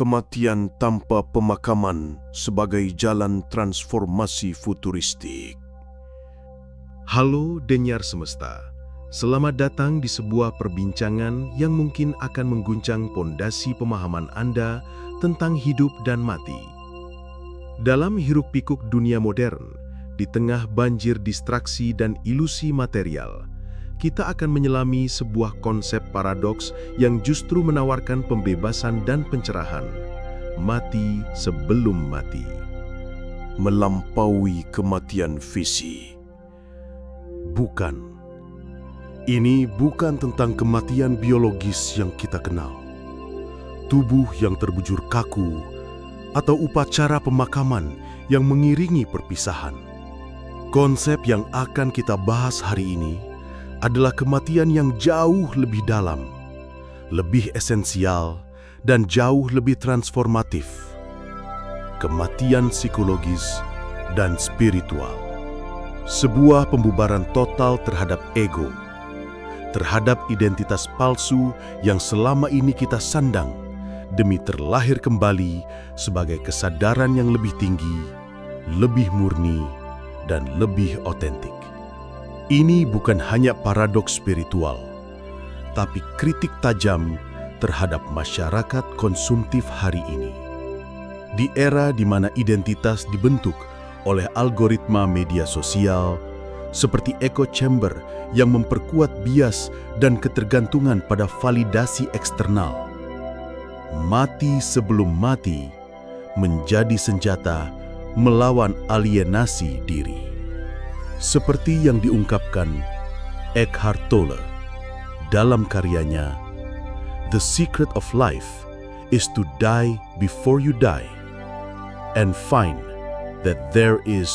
kematian tanpa pemakaman sebagai jalan transformasi futuristik. Halo Denyar Semesta, selamat datang di sebuah perbincangan yang mungkin akan mengguncang pondasi pemahaman Anda tentang hidup dan mati. Dalam hiruk-pikuk dunia modern, di tengah banjir distraksi dan ilusi material, kita akan menyelami sebuah konsep paradoks yang justru menawarkan pembebasan dan pencerahan. Mati sebelum mati. Melampaui kematian fisik. Bukan. Ini bukan tentang kematian biologis yang kita kenal. Tubuh yang terbujur kaku, atau upacara pemakaman yang mengiringi perpisahan. Konsep yang akan kita bahas hari ini adalah kematian yang jauh lebih dalam, lebih esensial, dan jauh lebih transformatif. Kematian psikologis dan spiritual. Sebuah pembubaran total terhadap ego, terhadap identitas palsu yang selama ini kita sandang demi terlahir kembali sebagai kesadaran yang lebih tinggi, lebih murni, dan lebih otentik. Ini bukan hanya paradoks spiritual, tapi kritik tajam terhadap masyarakat konsumtif hari ini. Di era di mana identitas dibentuk oleh algoritma media sosial, seperti echo chamber yang memperkuat bias dan ketergantungan pada validasi eksternal. Mati sebelum mati menjadi senjata melawan alienasi diri. Seperti yang diungkapkan Eckhart Tolle dalam karyanya The Secret of Life is to die before you die and find that there is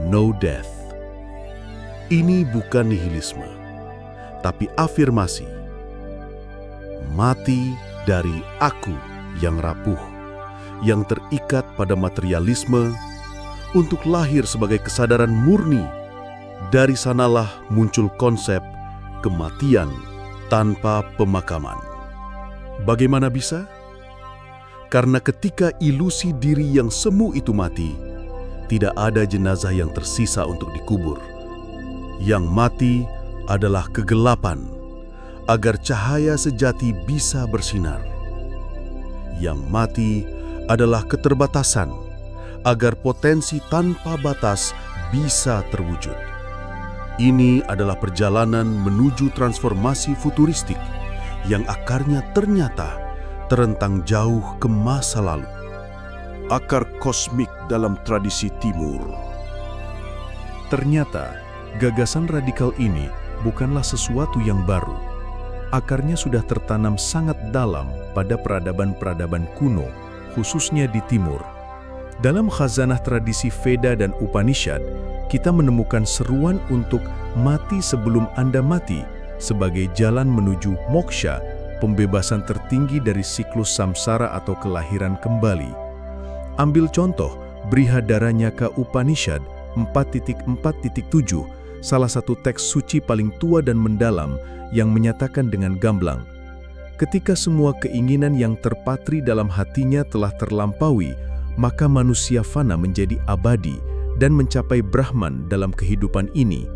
no death. Ini bukan nihilisme, tapi afirmasi. Mati dari aku yang rapuh, yang terikat pada materialisme, untuk lahir sebagai kesadaran murni. Dari sanalah muncul konsep kematian tanpa pemakaman. Bagaimana bisa? Karena ketika ilusi diri yang semu itu mati, tidak ada jenazah yang tersisa untuk dikubur. Yang mati adalah kegelapan, agar cahaya sejati bisa bersinar. Yang mati adalah keterbatasan, agar potensi tanpa batas bisa terwujud. Ini adalah perjalanan menuju transformasi futuristik yang akarnya ternyata terentang jauh ke masa lalu. Akar kosmik dalam tradisi Timur. Ternyata, gagasan radikal ini bukanlah sesuatu yang baru. Akarnya sudah tertanam sangat dalam pada peradaban-peradaban kuno, khususnya di Timur. Dalam khazanah tradisi Veda dan Upanishad, kita menemukan seruan untuk mati sebelum Anda mati sebagai jalan menuju moksha, pembebasan tertinggi dari siklus samsara atau kelahiran kembali. Ambil contoh Brihadaranyaka Upanishad 4.4.7, salah satu teks suci paling tua dan mendalam yang menyatakan dengan gamblang, ketika semua keinginan yang terpatri dalam hatinya telah terlampaui, maka manusia fana menjadi abadi dan mencapai Brahman dalam kehidupan ini.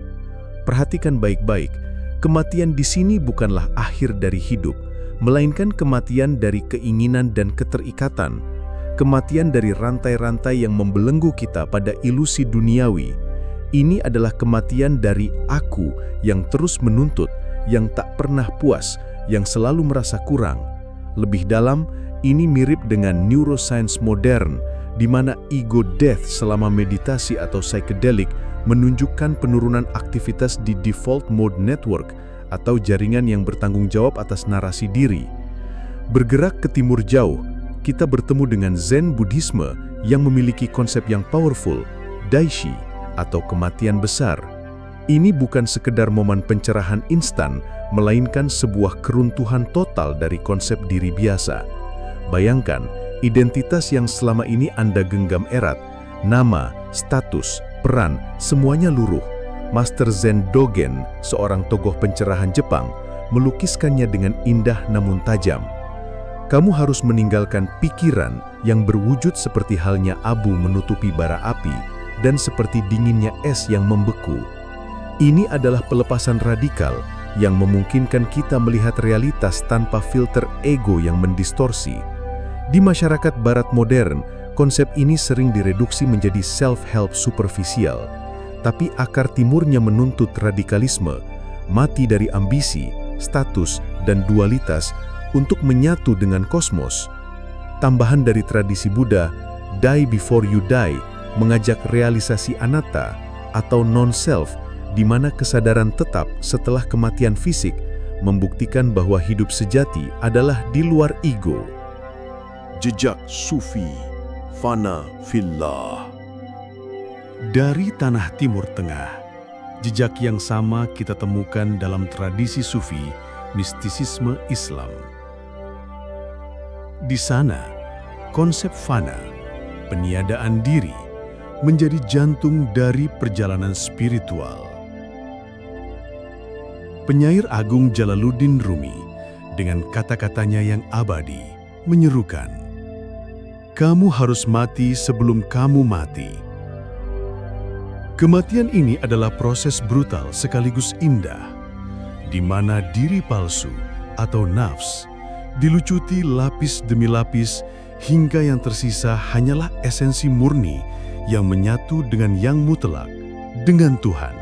Perhatikan baik-baik, kematian di sini bukanlah akhir dari hidup, melainkan kematian dari keinginan dan keterikatan, kematian dari rantai-rantai yang membelenggu kita pada ilusi duniawi. Ini adalah kematian dari aku yang terus menuntut, yang tak pernah puas, yang selalu merasa kurang. Lebih dalam, ini mirip dengan neuroscience modern, di mana ego death selama meditasi atau psychedelic menunjukkan penurunan aktivitas di default mode network atau jaringan yang bertanggung jawab atas narasi diri. Bergerak ke timur jauh, kita bertemu dengan Zen Buddhisme yang memiliki konsep yang powerful, Daishi, atau kematian besar. Ini bukan sekedar momen pencerahan instan, melainkan sebuah keruntuhan total dari konsep diri biasa. Bayangkan, identitas yang selama ini Anda genggam erat, nama, status, peran, semuanya luruh. Master Zen Dogen, seorang tokoh pencerahan Jepang, melukiskannya dengan indah namun tajam. Kamu harus meninggalkan pikiran yang berwujud seperti halnya abu menutupi bara api dan seperti dinginnya es yang membeku. Ini adalah pelepasan radikal yang memungkinkan kita melihat realitas tanpa filter ego yang mendistorsi. Di masyarakat barat modern, konsep ini sering direduksi menjadi self-help superficial, tapi akar timurnya menuntut radikalisme, mati dari ambisi, status, dan dualitas untuk menyatu dengan kosmos. Tambahan dari tradisi Buddha, Die Before You Die, mengajak realisasi anatta atau non-self, di mana kesadaran tetap setelah kematian fisik membuktikan bahwa hidup sejati adalah di luar ego. Jejak Sufi, Fana Fillah. Dari tanah Timur Tengah, jejak yang sama kita temukan dalam tradisi Sufi, mistisisme Islam. Di sana, konsep fana, peniadaan diri, menjadi jantung dari perjalanan spiritual. Penyair agung Jalaluddin Rumi, dengan kata-katanya yang abadi, menyerukan, "Kamu harus mati sebelum kamu mati." Kematian ini adalah proses brutal sekaligus indah, di mana diri palsu atau nafs dilucuti lapis demi lapis hingga yang tersisa hanyalah esensi murni yang menyatu dengan yang mutlak, dengan Tuhan.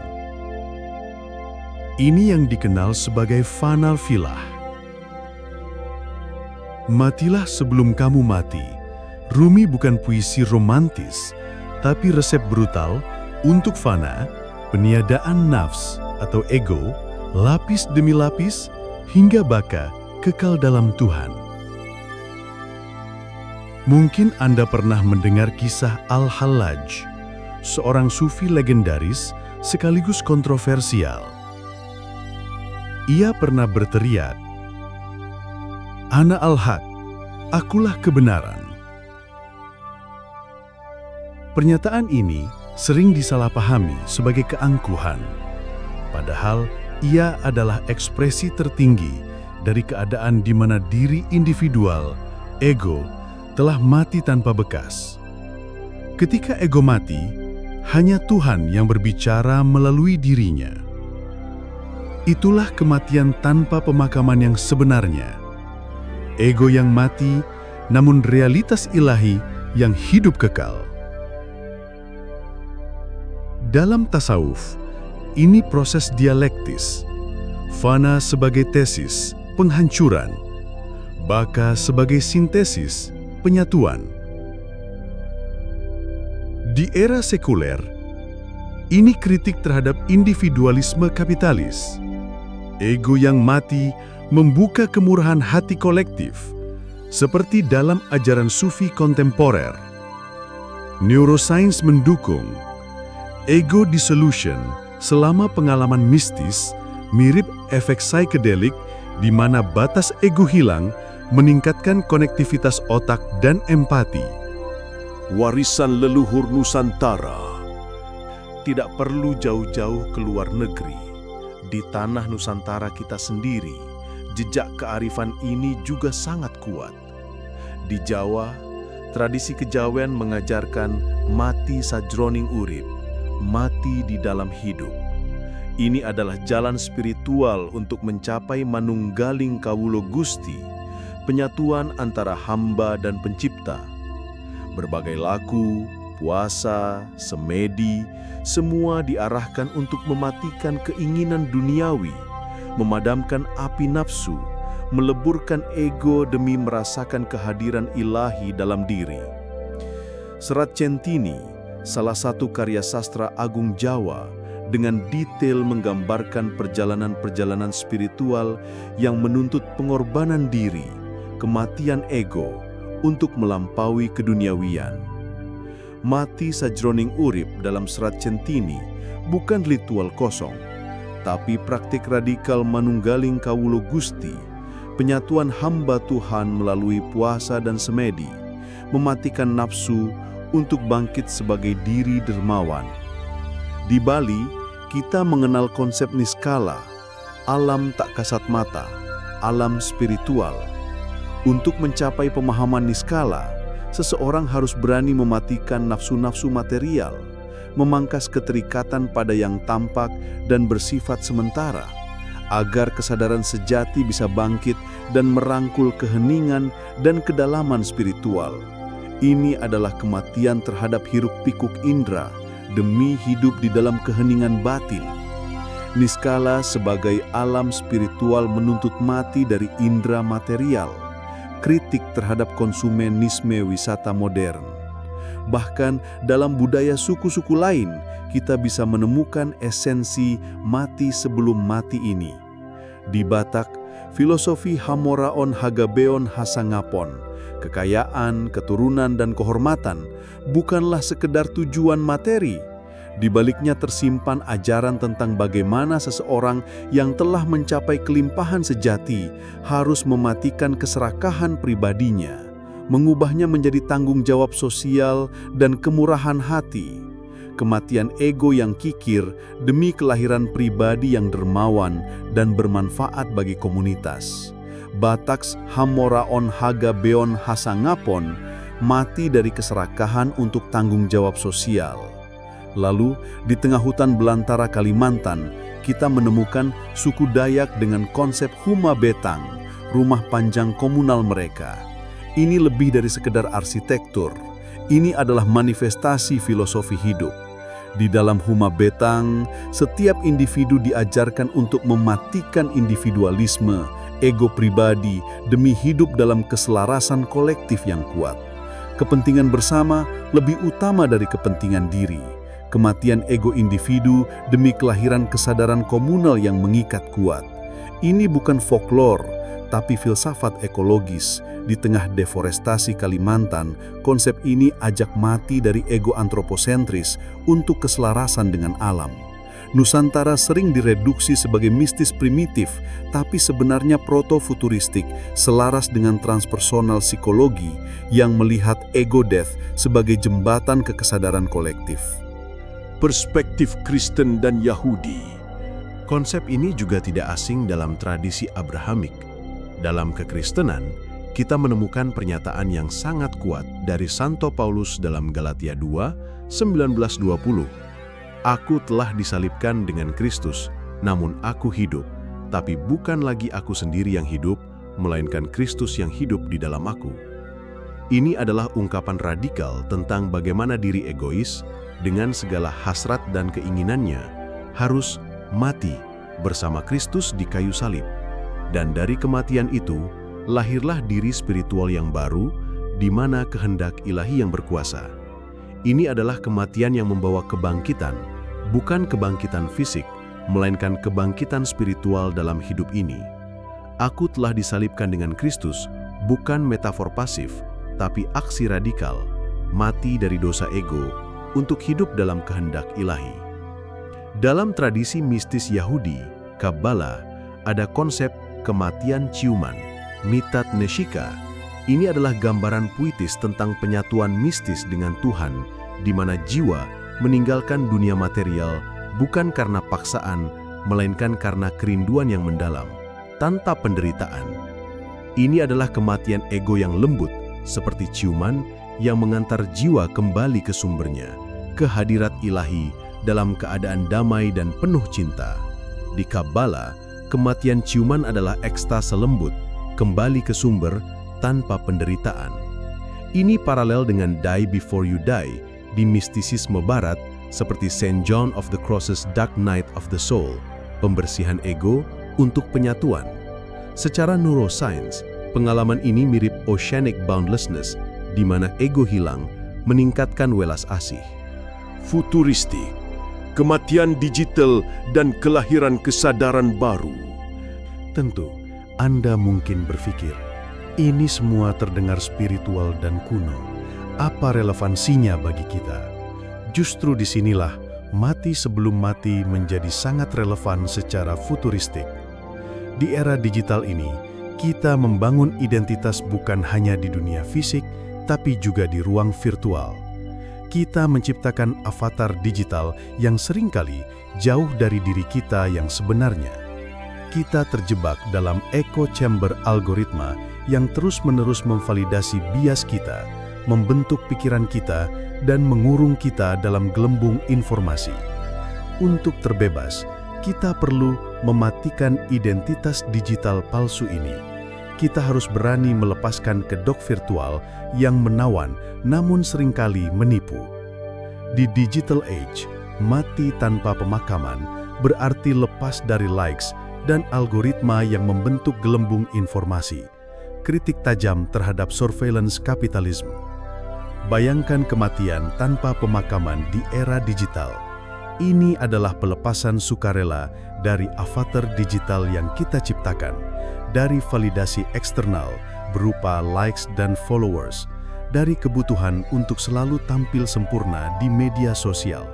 Ini yang dikenal sebagai fana fillah. Matilah sebelum kamu mati. Rumi bukan puisi romantis, tapi resep brutal untuk fana, peniadaan nafs atau ego, lapis demi lapis, hingga baka kekal dalam Tuhan. Mungkin Anda pernah mendengar kisah Al-Hallaj, seorang sufi legendaris sekaligus kontroversial. Ia pernah berteriak, "Ana al-haq, akulah kebenaran." Pernyataan ini sering disalahpahami sebagai keangkuhan, padahal ia adalah ekspresi tertinggi dari keadaan di mana diri individual, ego, telah mati tanpa bekas. Ketika ego mati, hanya Tuhan yang berbicara melalui dirinya. Itulah kematian tanpa pemakaman yang sebenarnya. Ego yang mati, namun realitas ilahi yang hidup kekal. Dalam tasawuf, ini proses dialektis. Fana sebagai tesis, penghancuran. Baka sebagai sintesis, penyatuan. Di era sekuler, ini kritik terhadap individualisme kapitalis. Ego yang mati membuka kemurahan hati kolektif, seperti dalam ajaran Sufi kontemporer. Neuroscience mendukung ego dissolution selama pengalaman mistis mirip efek psikedelik di mana batas ego hilang meningkatkan konektivitas otak dan empati. Warisan leluhur Nusantara. Tidak perlu jauh-jauh ke luar negeri. Di tanah Nusantara kita sendiri, jejak kearifan ini juga sangat kuat. Di Jawa, tradisi kejawen mengajarkan mati sajroning urip, mati di dalam hidup. Ini adalah jalan spiritual untuk mencapai manunggaling kawula Gusti, penyatuan antara hamba dan pencipta. Berbagai laku, puasa, semedi, semua diarahkan untuk mematikan keinginan duniawi, memadamkan api nafsu, meleburkan ego demi merasakan kehadiran ilahi dalam diri. Serat Centini, salah satu karya sastra agung Jawa, dengan detail menggambarkan perjalanan-perjalanan spiritual yang menuntut pengorbanan diri, kematian ego, untuk melampaui keduniawian. Mati sajroning urip dalam Serat Centini bukan ritual kosong, tapi praktik radikal manunggaling kawula Gusti, penyatuan hamba Tuhan melalui puasa dan semedi, mematikan nafsu untuk bangkit sebagai diri dermawan. Di Bali, kita mengenal konsep niskala, alam tak kasat mata, alam spiritual. Untuk mencapai pemahaman niskala, seseorang harus berani mematikan nafsu-nafsu material, memangkas keterikatan pada yang tampak dan bersifat sementara, agar kesadaran sejati bisa bangkit dan merangkul keheningan dan kedalaman spiritual. Ini adalah kematian terhadap hiruk-pikuk indera demi hidup di dalam keheningan batin. Niskala sebagai alam spiritual menuntut mati dari indera material, kritik terhadap konsumenisme wisata modern. Bahkan dalam budaya suku-suku lain, kita bisa menemukan esensi mati sebelum mati ini. Di Batak, filosofi Hamoraon Hagabeon Hasangapon, kekayaan, keturunan, dan kehormatan bukanlah sekedar tujuan materi. Di baliknya tersimpan ajaran tentang bagaimana seseorang yang telah mencapai kelimpahan sejati harus mematikan keserakahan pribadinya, mengubahnya menjadi tanggung jawab sosial dan kemurahan hati. Kematian ego yang kikir demi kelahiran pribadi yang dermawan dan bermanfaat bagi komunitas. Bataks Hamoraon Hagabeon Hasangapon mati dari keserakahan untuk tanggung jawab sosial. Lalu, di tengah hutan belantara Kalimantan, kita menemukan suku Dayak dengan konsep Huma Betang, rumah panjang komunal mereka. Ini lebih dari sekedar arsitektur. Ini adalah manifestasi filosofi hidup. Di dalam Huma Betang, setiap individu diajarkan untuk mematikan individualisme, ego pribadi, demi hidup dalam keselarasan kolektif yang kuat. Kepentingan bersama lebih utama dari kepentingan diri. Kematian ego individu demi kelahiran kesadaran komunal yang mengikat kuat. Ini bukan folklore, tapi filsafat ekologis. Di tengah deforestasi Kalimantan, konsep ini ajak mati dari ego antroposentris untuk keselarasan dengan alam. Nusantara sering direduksi sebagai mistis primitif, tapi sebenarnya proto-futuristik, selaras dengan transpersonal psikologi yang melihat ego death sebagai jembatan ke kesadaran kolektif. Perspektif Kristen dan Yahudi. Konsep ini juga tidak asing dalam tradisi Abrahamik. Dalam kekristenan, kita menemukan pernyataan yang sangat kuat dari Santo Paulus dalam Galatia 2, 19-20. Aku telah disalibkan dengan Kristus, namun aku hidup, tapi bukan lagi aku sendiri yang hidup, melainkan Kristus yang hidup di dalam aku. Ini adalah ungkapan radikal tentang bagaimana diri egois, dengan segala hasrat dan keinginannya, harus mati bersama Kristus di kayu salib. Dan dari kematian itu, lahirlah diri spiritual yang baru, di mana kehendak ilahi yang berkuasa. Ini adalah kematian yang membawa kebangkitan, bukan kebangkitan fisik, melainkan kebangkitan spiritual dalam hidup ini. Aku telah disalibkan dengan Kristus, bukan metafor pasif, tapi aksi radikal, mati dari dosa ego, untuk hidup dalam kehendak ilahi. Dalam tradisi mistis Yahudi, Kabbalah, ada konsep kematian ciuman, mitat neshika. Ini adalah gambaran puitis tentang penyatuan mistis dengan Tuhan, di mana jiwa meninggalkan dunia material bukan karena paksaan, melainkan karena kerinduan yang mendalam, tanpa penderitaan. Ini adalah kematian ego yang lembut, seperti ciuman yang mengantar jiwa kembali ke sumbernya, ke hadirat ilahi dalam keadaan damai dan penuh cinta. Di Kabbalah, kematian ciuman adalah ekstase lembut, kembali ke sumber tanpa penderitaan. Ini paralel dengan Die Before You Die di mistisisme barat seperti Saint John of the Cross's Dark Night of the Soul, pembersihan ego untuk penyatuan. Secara neuroscience, pengalaman ini mirip oceanic boundlessness, di mana ego hilang, meningkatkan welas asih. Futuristik, kematian digital dan kelahiran kesadaran baru. Tentu, Anda mungkin berpikir, ini semua terdengar spiritual dan kuno. Apa relevansinya bagi kita? Justru disinilah mati sebelum mati menjadi sangat relevan secara futuristik. Di era digital ini, kita membangun identitas bukan hanya di dunia fisik, tapi juga di ruang virtual. Kita menciptakan avatar digital yang seringkali jauh dari diri kita yang sebenarnya. Kita terjebak dalam echo chamber algoritma yang terus-menerus memvalidasi bias kita, membentuk pikiran kita, dan mengurung kita dalam gelembung informasi. Untuk terbebas, kita perlu mematikan identitas digital palsu ini. Kita harus berani melepaskan kedok virtual yang menawan namun seringkali menipu. Di digital age, mati tanpa pemakaman berarti lepas dari likes dan algoritma yang membentuk gelembung informasi. Kritik tajam terhadap surveillance kapitalisme. Bayangkan kematian tanpa pemakaman di era digital. Ini adalah pelepasan sukarela dari avatar digital yang kita ciptakan, dari validasi eksternal berupa likes dan followers, dari kebutuhan untuk selalu tampil sempurna di media sosial.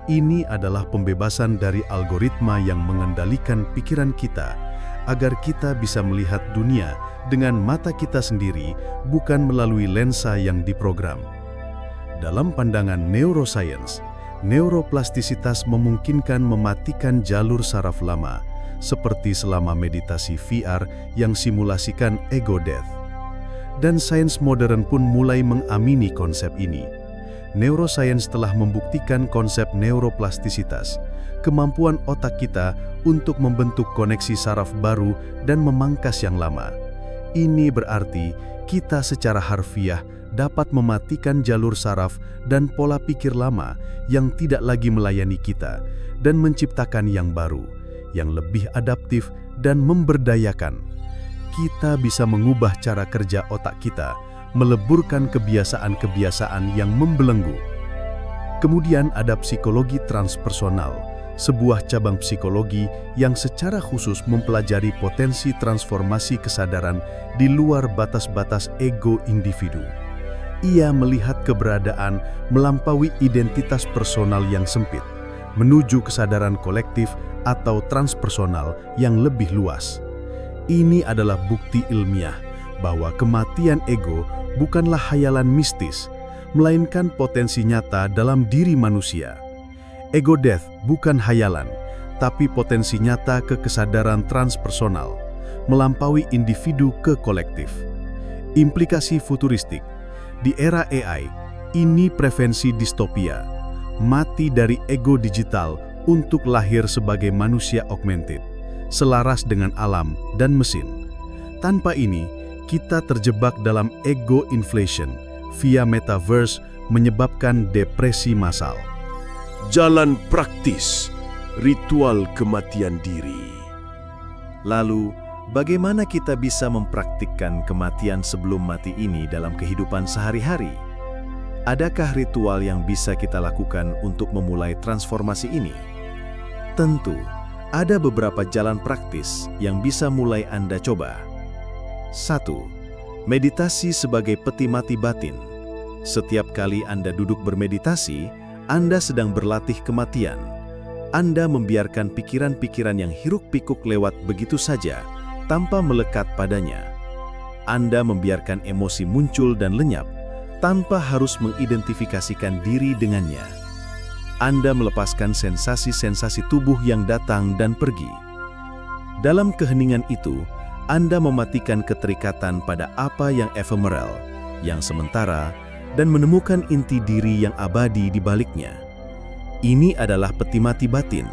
Ini adalah pembebasan dari algoritma yang mengendalikan pikiran kita, agar kita bisa melihat dunia dengan mata kita sendiri, bukan melalui lensa yang diprogram. Dalam pandangan neuroscience, neuroplastisitas memungkinkan mematikan jalur saraf lama, seperti selama meditasi VR yang simulasikan ego death. Dan sains modern pun mulai mengamini konsep ini. Neuroscience telah membuktikan konsep neuroplastisitas, kemampuan otak kita untuk membentuk koneksi saraf baru dan memangkas yang lama. Ini berarti kita secara harfiah dapat mematikan jalur saraf dan pola pikir lama yang tidak lagi melayani kita dan menciptakan yang baru, yang lebih adaptif dan memberdayakan. Kita bisa mengubah cara kerja otak kita, meleburkan kebiasaan-kebiasaan yang membelenggu. Kemudian ada psikologi transpersonal, sebuah cabang psikologi yang secara khusus mempelajari potensi transformasi kesadaran di luar batas-batas ego individu. Ia melihat keberadaan melampaui identitas personal yang sempit, menuju kesadaran kolektif atau transpersonal yang lebih luas. Ini adalah bukti ilmiah bahwa kematian ego bukanlah khayalan mistis, melainkan potensi nyata dalam diri manusia. Ego death bukan khayalan, tapi potensi nyata ke kesadaran transpersonal, melampaui individu ke kolektif. Implikasi futuristik. Di era AI, ini prevensi distopia, mati dari ego digital untuk lahir sebagai manusia augmented, selaras dengan alam dan mesin. Tanpa ini, kita terjebak dalam ego inflation via metaverse, menyebabkan depresi massal. Jalan praktis, ritual kematian diri. Lalu, bagaimana kita bisa mempraktikkan kematian sebelum mati ini dalam kehidupan sehari-hari? Adakah ritual yang bisa kita lakukan untuk memulai transformasi ini? Tentu, ada beberapa jalan praktis yang bisa mulai Anda coba. 1. Meditasi sebagai peti mati batin. Setiap kali Anda duduk bermeditasi, Anda sedang berlatih kematian. Anda membiarkan pikiran-pikiran yang hiruk-pikuk lewat begitu saja, tanpa melekat padanya. Anda membiarkan emosi muncul dan lenyap, tanpa harus mengidentifikasikan diri dengannya. Anda melepaskan sensasi-sensasi tubuh yang datang dan pergi. Dalam keheningan itu, Anda mematikan keterikatan pada apa yang ephemeral, yang sementara, dan menemukan inti diri yang abadi di baliknya. Ini adalah peti mati batin,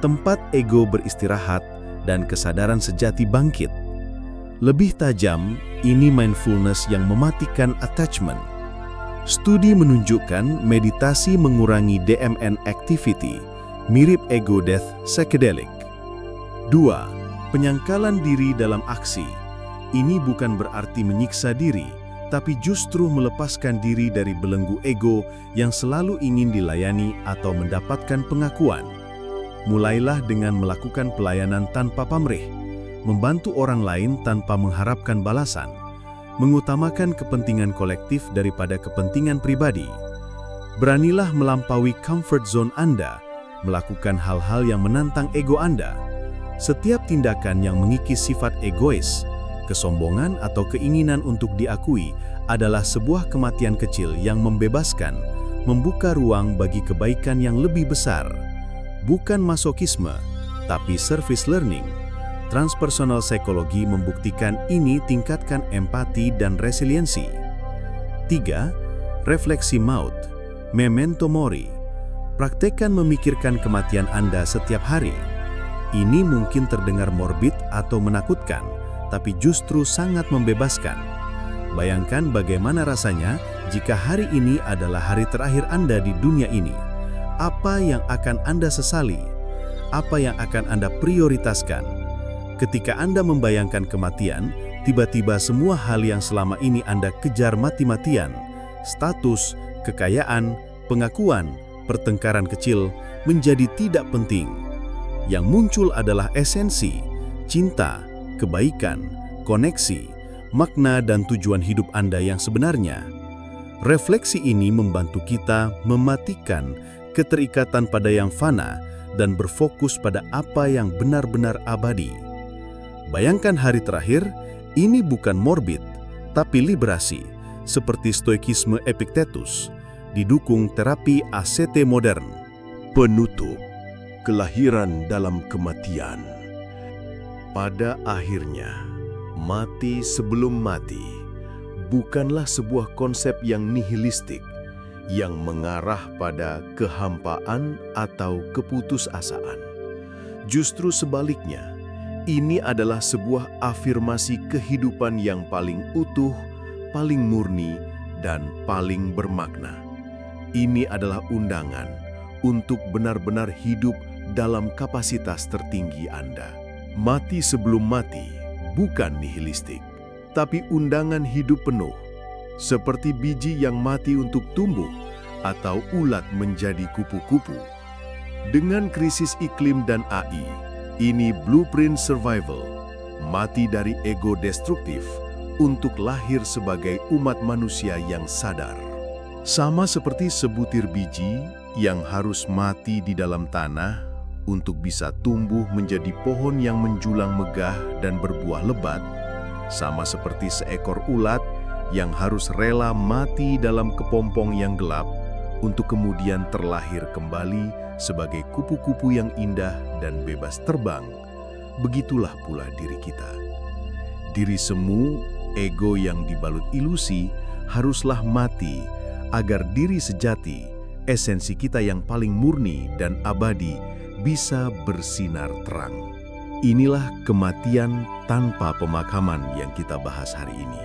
tempat ego beristirahat dan kesadaran sejati bangkit. Lebih tajam, ini mindfulness yang mematikan attachment. Studi menunjukkan meditasi mengurangi DMN activity, mirip ego death psychedelic. 2. Penyangkalan diri dalam aksi. Ini bukan berarti menyiksa diri, tapi justru melepaskan diri dari belenggu ego yang selalu ingin dilayani atau mendapatkan pengakuan. Mulailah dengan melakukan pelayanan tanpa pamrih, membantu orang lain tanpa mengharapkan balasan, mengutamakan kepentingan kolektif daripada kepentingan pribadi. Beranilah melampaui comfort zone Anda, melakukan hal-hal yang menantang ego Anda. Setiap tindakan yang mengikis sifat egois, kesombongan atau keinginan untuk diakui adalah sebuah kematian kecil yang membebaskan, membuka ruang bagi kebaikan yang lebih besar. Bukan masokisme, tapi service learning. Transpersonal psikologi membuktikan ini tingkatkan empati dan resiliensi. 3. Refleksi maut, memento mori. Praktekkan memikirkan kematian Anda setiap hari. Ini mungkin terdengar morbid atau menakutkan, tapi justru sangat membebaskan. Bayangkan bagaimana rasanya jika hari ini adalah hari terakhir Anda di dunia ini. Apa yang akan Anda sesali? Apa yang akan Anda prioritaskan? Ketika Anda membayangkan kematian, tiba-tiba semua hal yang selama ini Anda kejar mati-matian, status, kekayaan, pengakuan, pertengkaran kecil, menjadi tidak penting. Yang muncul adalah esensi, cinta, kebaikan, koneksi, makna dan tujuan hidup Anda yang sebenarnya. Refleksi ini membantu kita mematikan keterikatan pada yang fana dan berfokus pada apa yang benar-benar abadi. Bayangkan hari terakhir, ini bukan morbid, tapi liberasi, seperti stoikisme Epictetus, didukung terapi ACT modern. Penutup, kelahiran dalam kematian. Pada akhirnya, mati sebelum mati bukanlah sebuah konsep yang nihilistik, yang mengarah pada kehampaan atau keputusasaan. Justru sebaliknya, ini adalah sebuah afirmasi kehidupan yang paling utuh, paling murni, dan paling bermakna. Ini adalah undangan untuk benar-benar hidup dalam kapasitas tertinggi Anda. Mati sebelum mati bukan nihilistik, tapi undangan hidup penuh, seperti biji yang mati untuk tumbuh atau ulat menjadi kupu-kupu. Dengan krisis iklim dan AI, ini blueprint survival, mati dari ego destruktif untuk lahir sebagai umat manusia yang sadar. Sama seperti sebutir biji yang harus mati di dalam tanah untuk bisa tumbuh menjadi pohon yang menjulang megah dan berbuah lebat, sama seperti seekor ulat yang harus rela mati dalam kepompong yang gelap untuk kemudian terlahir kembali sebagai kupu-kupu yang indah dan bebas terbang. Begitulah pula diri kita. Diri semu, ego yang dibalut ilusi, haruslah mati agar diri sejati, esensi kita yang paling murni dan abadi, bisa bersinar terang. Inilah kematian tanpa pemakaman yang kita bahas hari ini.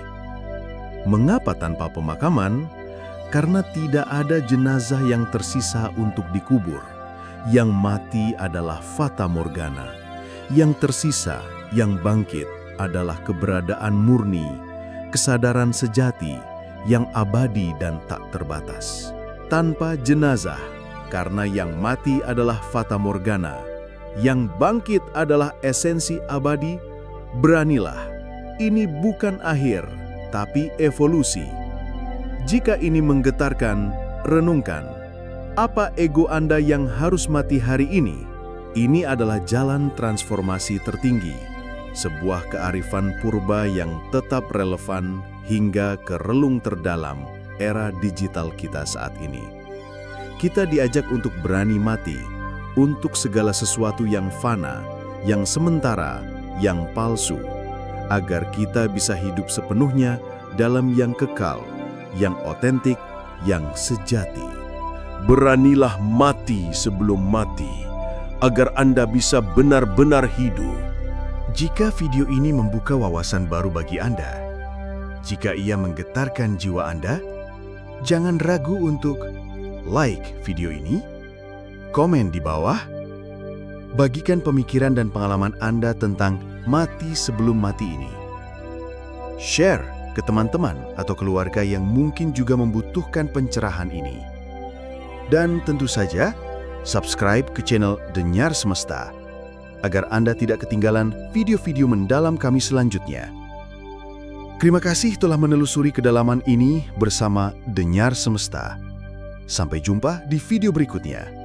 Mengapa tanpa pemakaman? Karena tidak ada jenazah yang tersisa untuk dikubur. Yang mati adalah fata morgana. Yang tersisa, yang bangkit, adalah keberadaan murni, kesadaran sejati, yang abadi dan tak terbatas. Tanpa jenazah, karena yang mati adalah fata morgana, yang bangkit adalah esensi abadi, beranilah. Ini bukan akhir, tapi evolusi. Jika ini menggetarkan, renungkan. Apa ego Anda yang harus mati hari ini? Ini adalah jalan transformasi tertinggi, sebuah kearifan purba yang tetap relevan hingga ke relung terdalam era digital kita saat ini. Kita diajak untuk berani mati, untuk segala sesuatu yang fana, yang sementara, yang palsu, agar kita bisa hidup sepenuhnya dalam yang kekal, yang otentik, yang sejati. Beranilah mati sebelum mati, agar Anda bisa benar-benar hidup. Jika video ini membuka wawasan baru bagi Anda, jika ia menggetarkan jiwa Anda, jangan ragu untuk like video ini, komen di bawah, bagikan pemikiran dan pengalaman Anda tentang mati sebelum mati ini. Share ke teman-teman atau keluarga yang mungkin juga membutuhkan pencerahan ini. Dan tentu saja, subscribe ke channel Denyar Semesta, agar Anda tidak ketinggalan video-video mendalam kami selanjutnya. Terima kasih telah menelusuri kedalaman ini bersama Denyar Semesta. Sampai jumpa di video berikutnya.